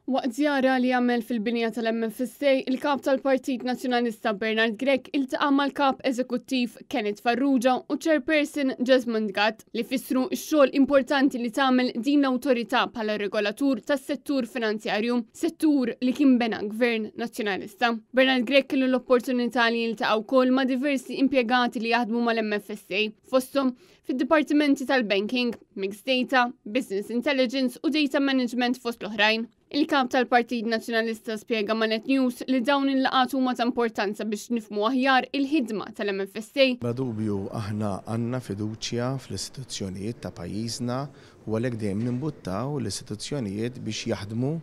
Waqt żjara li għamel fil-binja tal-MFSA, il-kap tal-Partit Nazzjonalista Bernard Grech iltaqa' mal-kap eżekuttiv Kenneth Farrugia u chairperson Jesmond Gatt li fissru x-xogħol importanti li tagħmel din l-awtorità bħala regolatur tas-settur finanzjarju, settur li kien bena Gvern Nazzjonalista. Bernard Grech kellu l-opportunità li jiltaqa' wkoll ma' diversi impjegati li jaħdmu mal-MFSA, fosthom fid-dipartimenti tal-banking, mixed data, business intelligence u data management fost l-oħrajn. Il-kap tal-Partit Nazzjonalista spjega ma' Net News li dawn il-laqat huma ta' importanza biex nifhmu aħjar il-ħidma tal-MFSA. Bla dubju aħna għandna fiduċja fl-istituzzjonijiet ta' pajjiżna u għalhekk dejjem nimbuttaw l-istituzzjonijiet biex jaħdmu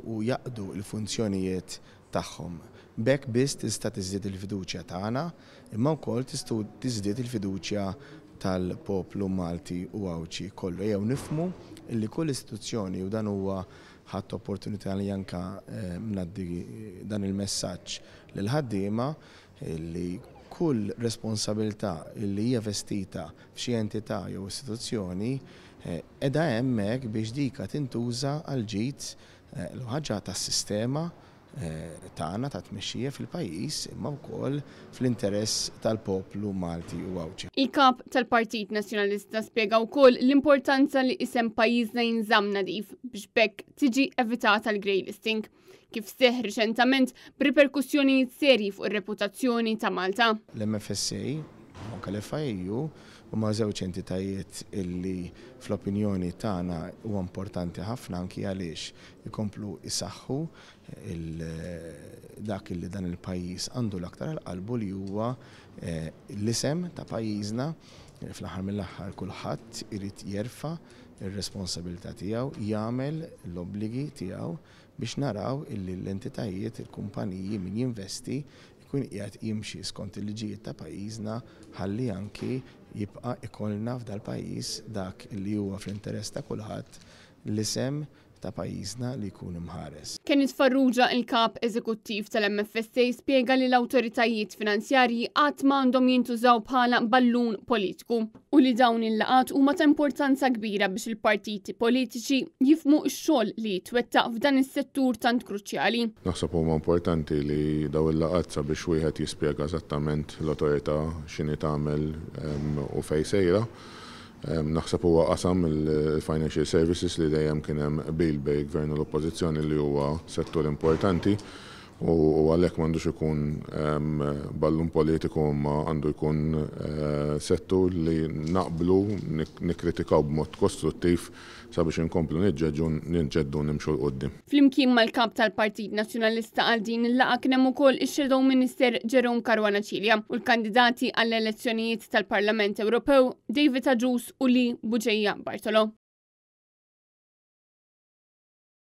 u jaqdu l-funzjonijiet tagħhom. B'hekk biss tista' tiżdied il-fiduċja tagħna, imma wkoll tista' tiżdied il-fiduċja tal-poplu Malti u Awċi kollu. Jew nifhmu illi kull istituzzjoni u dan huwa ħadd opportunità li anke mnaddi dan il-messaġġ lil ħaddiema li kull responsabilità li hija vestita f'xi entità jew istituzzjoni qiegħda hemmhekk biex dika tintuża għal ġid l-ħaġa tas-sistema tagħna ta' tmexxija fil-pajjiż imma wkoll fl-interess tal-poplu Malti u Awċi. Il-kap tal-Partit Nazzjonalista spjega wkoll l-importanza li isem pajjiżna jinżamm nadif biex bekk tiġi evitata l-grey listing, kif seħħ riċentament b'riperkussjonijiet serji fuq ir-reputazzjoni ta' Malta. L-MFSA anke l-FIU huma żewġ entitajiet illi fl-opinjoni tagħna huwa importanti ħafna anki għaliex ikomplu isaħħu dak illi dan il-pajjiż għandu l-aktar għall-qalbu li huwa l-isem ta' pajjiżna. Fl-aħħar mill-aħħar kulħadd irid jerfa' ir-responsabilità tiegħu, jagħmel l-obbligi tiegħu biex naraw illi l-entitajiet, il-kumpaniji min jinvesti jkun qiegħed jimxi skont il-liġijiet ta' pajjiżna ħalli anki jibqa' ikollna f'dal pajjiż dak li huwa fl-interess ta' kulħadd l-isem ta' pajjiżna li jkun imħares. Kenneth Farrugia, il-kap eżekuttiv tal-MFSA, spjega li l-awtoritajiet finanzjarji qatt m'għandhom jintużaw bħala ballun politiku u li dawn il-laqat huma ta' importanza kbira biex il-partiti politiċi jifhmu x-xogħol li jitwettaq f'dan is-settur tant kruċjali. Naħseb huma importanti li daw il-laqat sabiex wieħed jispjega eżattament l-awtorità x'inhi tagħmel u fejn sejra. Naħseb huwa qasam il-financial services li dejjem kien hemm qbil bejn gvern u l-oppożizzjoni li huwa settur importanti u għalhekk m'għandux ikun ballun politiku ma għandu jkun settur li naqblu nikkritikaw b'mod kostruttiv sabiex inkomplu niġġeddu nimxu l-qoddim. Flimkien mal-kap tal-Partit Nazzjonalista għal din il-laqgħa kien hemm ukoll ix-Shadow Minister Jerome Caruana Cilja u l-kandidati għall-elezzjonijiet tal-Parlament Ewropew David Agius u Lee Buġejja Bartolo.